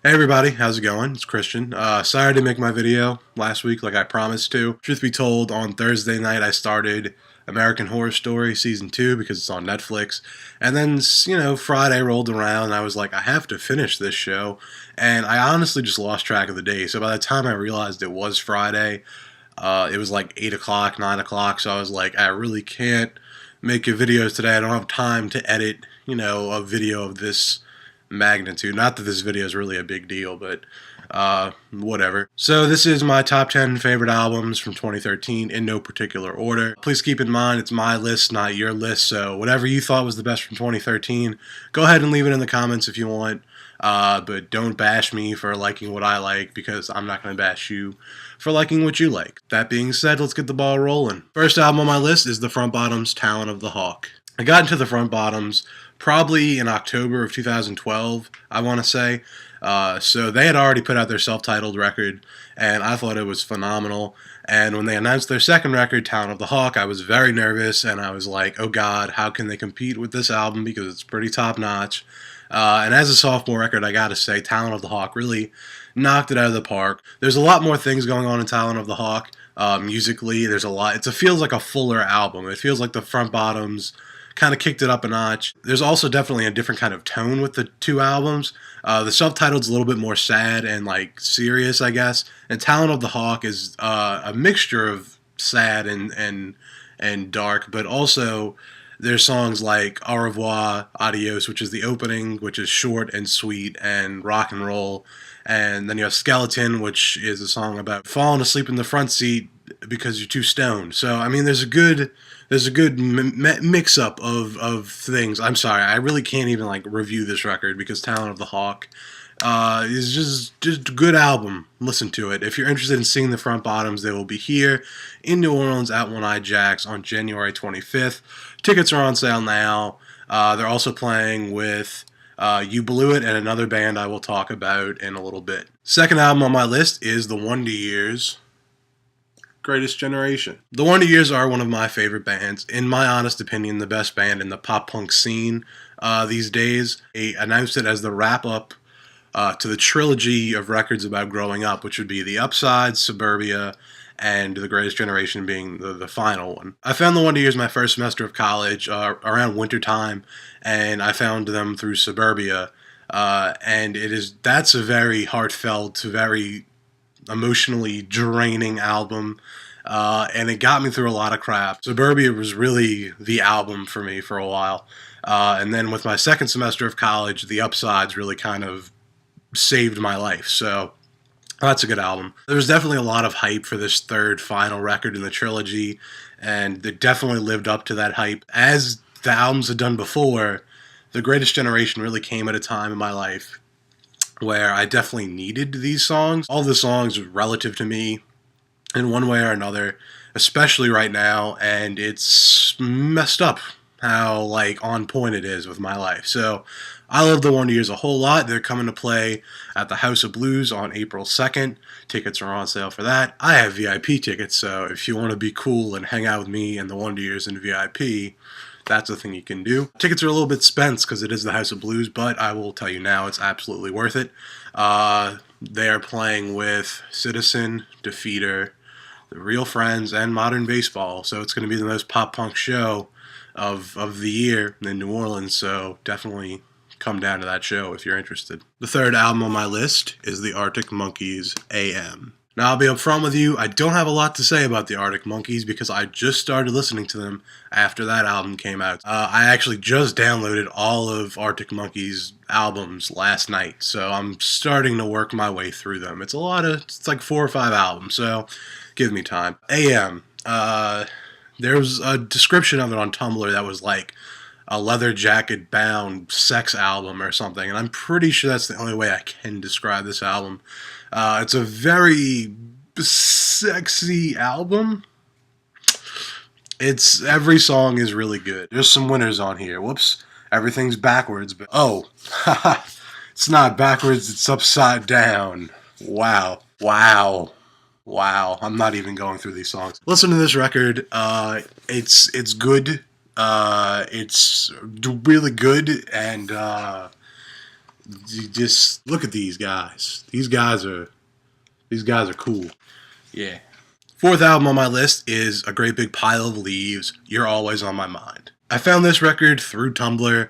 Hey everybody, how's it going? It's Christian. Sorry to make my video last week like I promised to. Truth be told, on Thursday night I started American Horror Story Season 2 because it's on Netflix. And then, Friday rolled around and I was like, I have to finish this show. And I honestly just lost track of the day. So by the time I realized it was Friday, it was like 8 o'clock, 9 o'clock. So I was like, I really can't make a video today. I don't have time to edit, a video of this magnitude. Not that this video is really a big deal, but whatever. So this is my top 10 favorite albums from 2013 in no particular order. Please keep in mind it's my list, not your list, so whatever you thought was the best from 2013, go ahead and leave it in the comments if you want. But don't bash me for liking what I like, because I'm not going to bash you for liking what you like. That being said, let's get the ball rolling. First album on my list is The Front Bottoms' Talon of the Hawk. I got into the Front Bottoms probably in October of 2012, I want to say. So they had already put out their self-titled record, and I thought it was phenomenal. And when they announced their second record, Talon of the Hawk, I was very nervous, and I was like, oh god, how can they compete with this album, because it's pretty top-notch. And as a sophomore record, I gotta say, Talon of the Hawk really knocked it out of the park. There's a lot more things going on in Talon of the Hawk. Musically, there's a lot. It feels like a fuller album. It feels like the Front Bottoms kind of kicked it up a notch. There's also definitely a different kind of tone with the two albums. The self-titled's a little bit more sad and like serious, I guess. And Talon of the Hawk is a mixture of sad and dark, but also there's songs like Au revoir, Adios, which is the opening, which is short and sweet and rock and roll. And then you have Skeleton, which is a song about falling asleep in the front seat because you're too stoned. So I mean, there's a good mix up of things. I'm sorry, I really can't even like review this record because Talon of the Hawk is just a good album. Listen to it. If you're interested in seeing the Front Bottoms, they will be here in New Orleans at One Eye Jacks on January 25th. Tickets are on sale now. They're also playing with You Blew It and another band I will talk about in a little bit. Second album on my list is The Wonder Years' Greatest Generation. The Wonder Years are one of my favorite bands. In my honest opinion, the best band in the pop-punk scene these days. They announced it as the wrap-up to the trilogy of records about growing up, which would be The Upside, Suburbia, and The Greatest Generation being the final one. I found The Wonder Years my first semester of college around wintertime, and I found them through Suburbia. And that's a very heartfelt, very emotionally draining album, and it got me through a lot of crap. Suburbia was really the album for me for a while, and then with my second semester of college, The Upsides really kind of saved my life. So that's a good album. There was definitely a lot of hype for this third final record in the trilogy, and it definitely lived up to that hype. As the albums had done before, The Greatest Generation really came at a time in my life where I definitely needed these songs. All the songs are relative to me in one way or another, especially right now, and it's messed up how like on point it is with my life. So I love the Wonder Years a whole lot. They're coming to play at the House of Blues on April 2nd. Tickets are on sale for that. I have VIP tickets, so if you want to be cool and hang out with me and the Wonder Years in VIP, that's a thing you can do. Tickets are a little bit spent because it is the House of Blues, but I will tell you now, it's absolutely worth it. They are playing with Citizen, Defeater, The Real Friends, and Modern Baseball, so it's going to be the most pop-punk show of the year in New Orleans, so definitely come down to that show if you're interested. The third album on my list is the Arctic Monkeys' AM. Now, I'll be upfront with you, I don't have a lot to say about the Arctic Monkeys because I just started listening to them after that album came out. I actually just downloaded all of Arctic Monkeys' albums last night, so I'm starting to work my way through them. It's like 4 or 5 albums, so give me time. AM, there was a description of it on Tumblr that was like a leather jacket bound sex album or something, and I'm pretty sure that's the only way I can describe this album. It's a very sexy album. Every song is really good. There's some winners on here. Whoops, everything's backwards, but oh, haha, it's not backwards, it's upside down. Wow. I'm not even going through these songs. Listen to this record. It's good. It's really good, and you just look at these guys. These guys are cool. Yeah. Fourth album on my list is A Great Big Pile of Leaves, You're Always on My Mind. I found this record through Tumblr,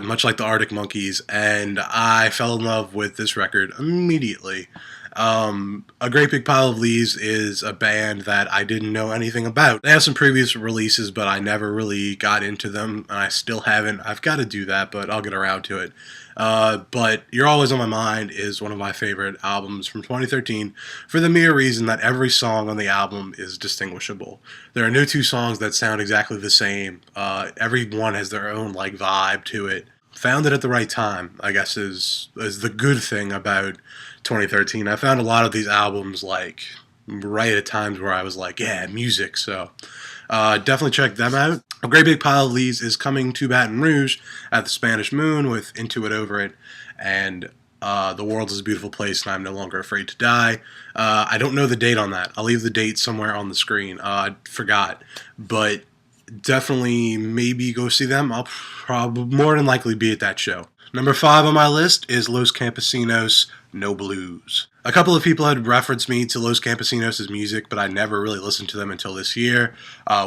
much like the Arctic Monkeys, and I fell in love with this record immediately. A Great Big Pile of Leaves is a band that I didn't know anything about. They have some previous releases, but I never really got into them, and I still haven't. I've got to do that, but I'll get around to it. But You're Always on My Mind is one of my favorite albums from 2013 for the mere reason that every song on the album is distinguishable. There are no two songs that sound exactly the same. Every one has their own like vibe to it. Found it at the right time, I guess, is the good thing about 2013. I found a lot of these albums like right at times where I was like, yeah, music. So definitely check them out. A Great Big Pile of Leaves is coming to Baton Rouge at the Spanish Moon with Into It Over It and The World is a Beautiful Place and I'm No Longer Afraid to Die. I don't know the date on that. I'll leave the date somewhere on the screen. I forgot. But definitely maybe go see them. I'll probably more than likely be at that show. Number 5 on my list is Los Campesinos, No Blues. A couple of people had referenced me to Los Campesinos' music, but I never really listened to them until this year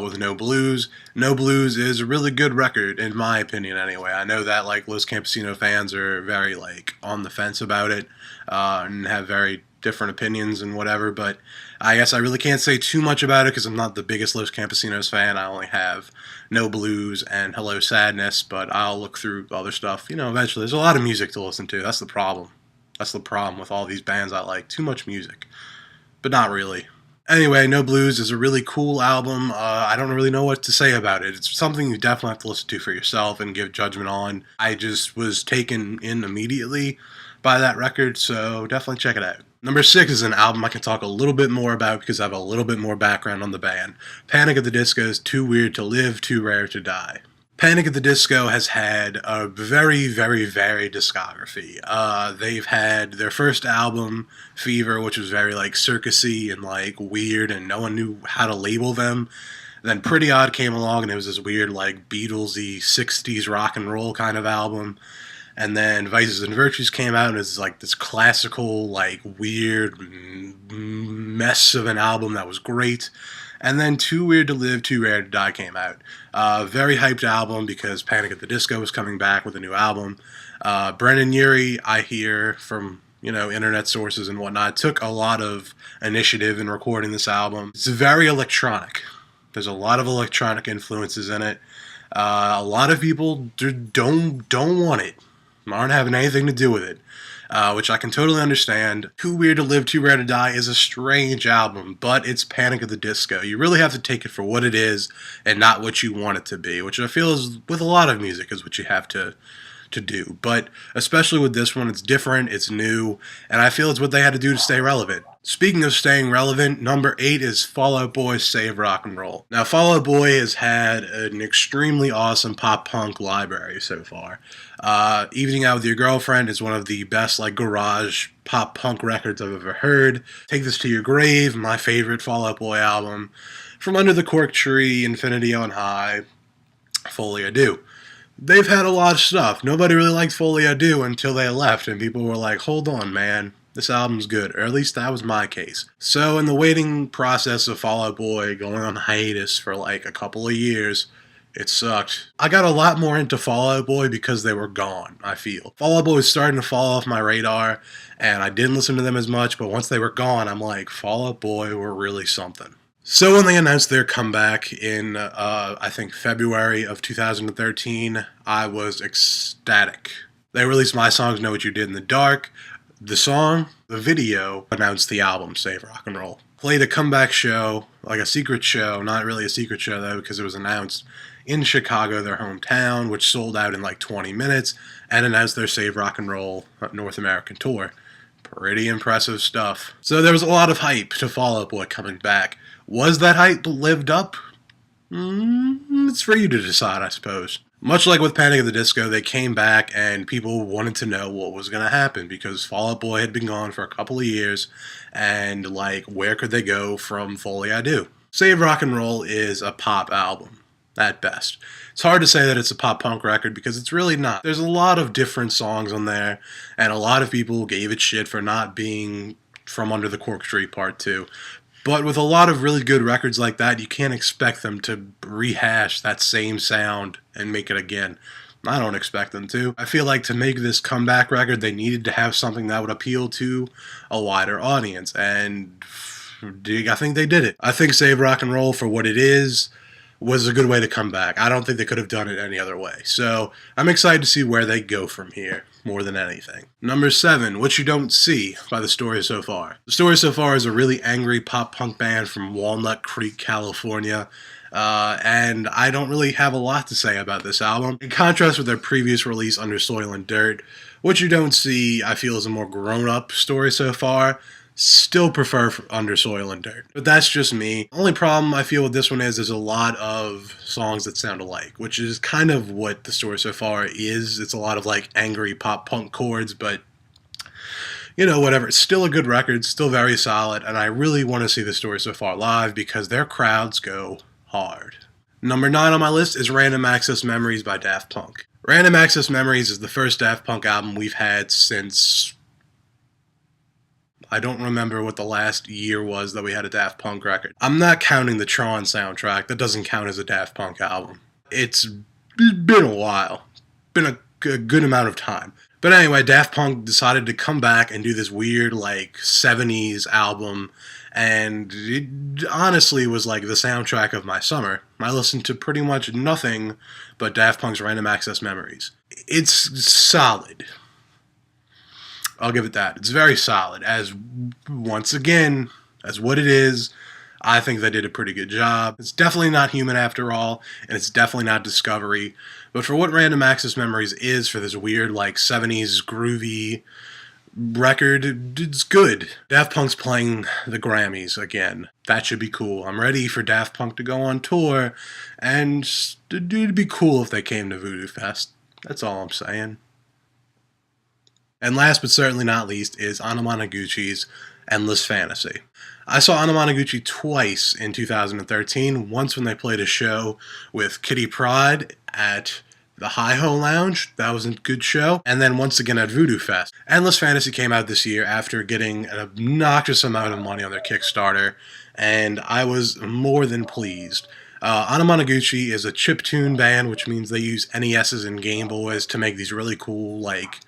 with No Blues. No Blues is a really good record, in my opinion anyway. I know that like Los Campesino fans are very like on the fence about it and have very different opinions and whatever, but I guess I really can't say too much about it because I'm not the biggest Los Campesinos fan. I only have No Blues and Hello Sadness, but I'll look through other stuff, eventually. There's a lot of music to listen to. That's the problem. That's the problem with all these bands I like. Too much music. But not really. Anyway, No Blues is a really cool album. I don't really know what to say about it. It's something you definitely have to listen to for yourself and give judgment on. I just was taken in immediately by that record, so definitely check it out. Number 6 is an album I can talk a little bit more about because I have a little bit more background on the band. Panic at the Disco's Too Weird to Live, Too Rare to Die. Panic at the Disco has had a very, very varied discography. They've had their first album, Fever, which was very like circusy and like weird and no one knew how to label them. Then Pretty Odd came along and it was this weird like Beatlesy 60s rock and roll kind of album. And then Vices and Virtues came out and it's like this classical, like weird mess of an album that was great. And then Too Weird to Live, Too Rare to Die came out. Very hyped album because Panic at the Disco was coming back with a new album. Brendan Urie, I hear from internet sources and whatnot, took a lot of initiative in recording this album. It's very electronic. There's a lot of electronic influences in it. A lot of people don't want it. Aren't having anything to do with it, which I can totally understand. Too Weird to Live, Too Rare to Die is a strange album, but it's Panic at the Disco. You really have to take it for what it is and not what you want it to be, which I feel is with a lot of music is what you have to do. But especially with this one, it's different, it's new, and I feel it's what they had to do to stay relevant. Speaking of staying relevant, number 8 is Fall Out Boy's Save Rock and Roll. Now, Fall Out Boy has had an extremely awesome pop-punk library so far. Evening Out With Your Girlfriend is one of the best like garage pop-punk records I've ever heard. Take This to Your Grave, my favorite Fall Out Boy album. From Under the Cork Tree, Infinity on High, Folie à Deux. They've had a lot of stuff. Nobody really liked Folie à Deux until they left, and people were like, hold on, man. This album's good, or at least that was my case. So in the waiting process of Fall Out Boy going on hiatus for like a couple of years, it sucked. I got a lot more into Fall Out Boy because they were gone, I feel. Fall Out Boy was starting to fall off my radar, and I didn't listen to them as much, but once they were gone, I'm like, Fall Out Boy were really something. So when they announced their comeback in, I think, February of 2013, I was ecstatic. They released My Songs Know What You Did in the Dark. The song, the video, announced the album, Save Rock and Roll. Played a comeback show, like a secret show, not really a secret show though, because it was announced in Chicago, their hometown, which sold out in like 20 minutes, and announced their Save Rock and Roll North American tour. Pretty impressive stuff. So there was a lot of hype to Fall Out Boy coming back. Was that hype lived up? It's for you to decide, I suppose. Much like with Panic at the Disco, they came back and people wanted to know what was going to happen because Fall Out Boy had been gone for a couple of years and like where could they go from Folie à Deux? Save Rock and Roll is a pop album. at best. It's hard to say that it's a pop punk record because it's really not. There's a lot of different songs on there, and a lot of people gave it shit for not being From Under the Cork Street Part 2. But with a lot of really good records like that, you can't expect them to rehash that same sound and make it again. I don't expect them to. I feel like to make this comeback record, they needed to have something that would appeal to a wider audience, and I think they did it. I think Save Rock and Roll, for what it is, was a good way to come back. I don't think they could have done it any other way. So I'm excited to see where they go from here, more than anything. Number 7, What You Don't See by The Story So Far. The Story So Far is a really angry pop-punk band from Walnut Creek, California. And I don't really have a lot to say about this album. In contrast with their previous release, Under Soil and Dirt, What You Don't See, I feel, is a more grown-up Story So Far. Still prefer Under Soil and Dirt. But that's just me. Only problem I feel with this one is there's a lot of songs that sound alike, which is kind of what The Story So Far is. It's a lot of like angry pop punk chords, but you know, whatever. It's still a good record, still very solid, and I really want to see The Story So Far live because their crowds go hard. Number 9 on my list is Random Access Memories by Daft Punk. Random Access Memories is the first Daft Punk album we've had since... I don't remember what the last year was that we had a Daft Punk record. I'm not counting the Tron soundtrack. That doesn't count as a Daft Punk album. It's been a while. Been a good amount of time. But anyway, Daft Punk decided to come back and do this weird, like, 70s album, and it honestly was like the soundtrack of my summer. I listened to pretty much nothing but Daft Punk's Random Access Memories. It's solid. I'll give it that. It's very solid. As, once again, as what it is, I think they did a pretty good job. It's definitely not Human After All, and it's definitely not Discovery. But for what Random Access Memories is, for this weird, like, 70s groovy record, it's good. Daft Punk's playing the Grammys again. That should be cool. I'm ready for Daft Punk to go on tour, and it'd be cool if they came to Voodoo Fest. That's all I'm saying. And last but certainly not least is Anamanaguchi's Endless Fantasy. I saw Anamanaguchi twice in 2013, once when they played a show with Kitty Pryde at the Hi-Ho Lounge. That was a good show. And then once again at Voodoo Fest. Endless Fantasy came out this year after getting an obnoxious amount of money on their Kickstarter, and I was more than pleased. Anamanaguchi is a chiptune band, which means they use NESs and Game Boys to make these really cool, like,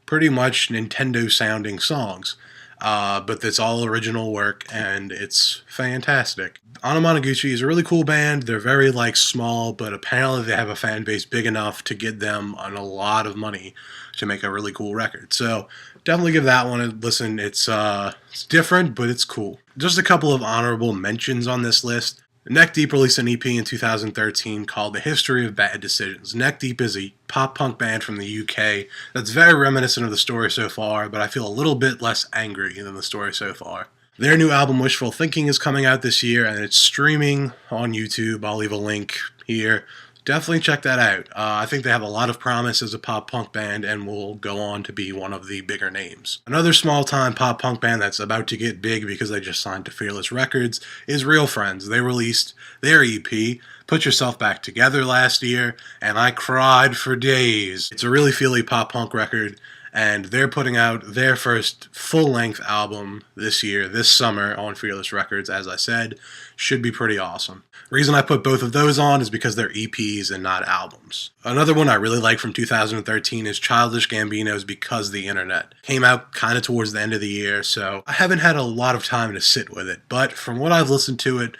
pretty much Nintendo-sounding songs. But it's all original work, and it's fantastic. Anamanaguchi is a really cool band. They're very, like, small, but apparently they have a fan base big enough to get them on a lot of money to make a really cool record. So definitely give that one a listen. It's different, but it's cool. Just a couple of honorable mentions on this list. Neck Deep released an EP in 2013 called The History of Bad Decisions. Neck Deep is a pop-punk band from the UK that's very reminiscent of The Story So Far, but I feel a little bit less angry than The Story So Far. Their new album, Wishful Thinking, is coming out this year, and it's streaming on YouTube. I'll leave a link here. Definitely check that out. I think they have a lot of promise as a pop-punk band and will go on to be one of the bigger names. Another small-time pop-punk band that's about to get big because they just signed to Fearless Records is Real Friends. They released their EP, Put Yourself Back Together, last year, and I cried for days. It's a really feely pop-punk record, and they're putting out their first full-length album this year, this summer, on Fearless Records, as I said. Should be pretty awesome. The reason I put both of those on is because they're EPs and not albums. Another one I really like from 2013 is Childish Gambino's Because the Internet. Came out kind of towards the end of the year, so I haven't had a lot of time to sit with it, but from what I've listened to it,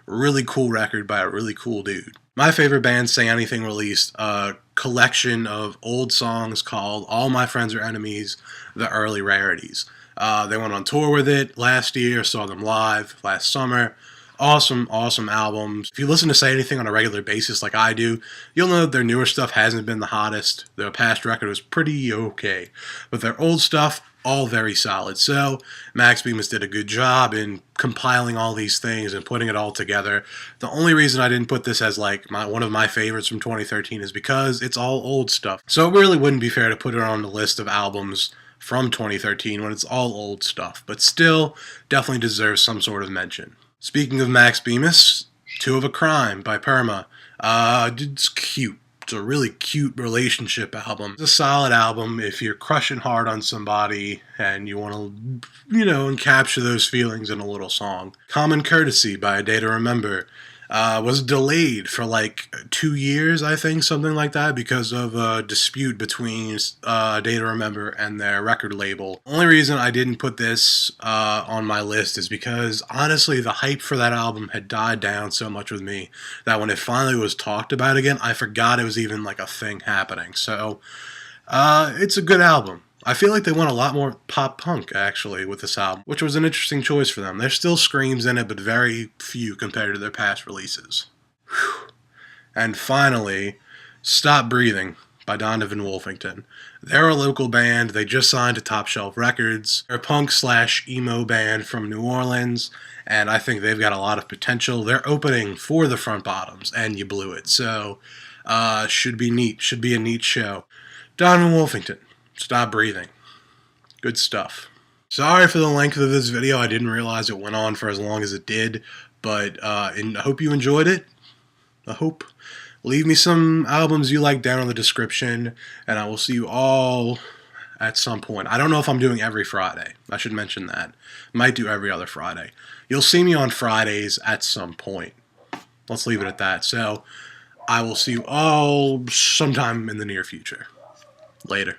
really cool record by a really cool dude. My favorite band, Say Anything, released a collection of old songs called All My Friends Are Enemies, The Early Rarities. They went on tour with it last year, saw them live last summer. Awesome, awesome albums. If you listen to Say Anything on a regular basis like I do, you'll know that their newer stuff hasn't been the hottest. Their past record was pretty okay. But their old stuff, all very solid. So Max Bemis did a good job in compiling all these things and putting it all together. The only reason I didn't put this as like one of my favorites from 2013 is because it's all old stuff. So it really wouldn't be fair to put it on the list of albums from 2013 when it's all old stuff. But still, definitely deserves some sort of mention. Speaking of Max Bemis, Two of a Crime by Perma. It's cute. It's a really cute relationship album. It's a solid album if you're crushing hard on somebody and you want to, and capture those feelings in a little song. Common Courtesy by A Day to Remember was delayed for like 2 years, I think, something like that, because of a dispute between A Day to Remember and their record label. Only reason I didn't put this on my list is because, honestly, the hype for that album had died down so much with me that when it finally was talked about again, I forgot it was even like a thing happening. So, it's a good album. I feel like they went a lot more pop punk, actually, with this album, which was an interesting choice for them. There's still screams in it, but very few compared to their past releases. Whew. And finally, Stop Breathing by Donovan Wolfington. They're a local band. They just signed to Top Shelf Records. They're a punk/emo band from New Orleans, and I think they've got a lot of potential. They're opening for the Front Bottoms, and You Blew It. So, should be neat. Should be a neat show. Donovan Wolfington. Stop Breathing. Good stuff. Sorry for the length of this video. I didn't realize it went on for as long as it did, but I hope you enjoyed it. I hope. Leave me some albums you like down in the description, and I will see you all at some point. I don't know if I'm doing every Friday. I should mention that. Might do every other Friday. You'll see me on Fridays at some point. Let's leave it at that. So, I will see you all sometime in the near future. Later.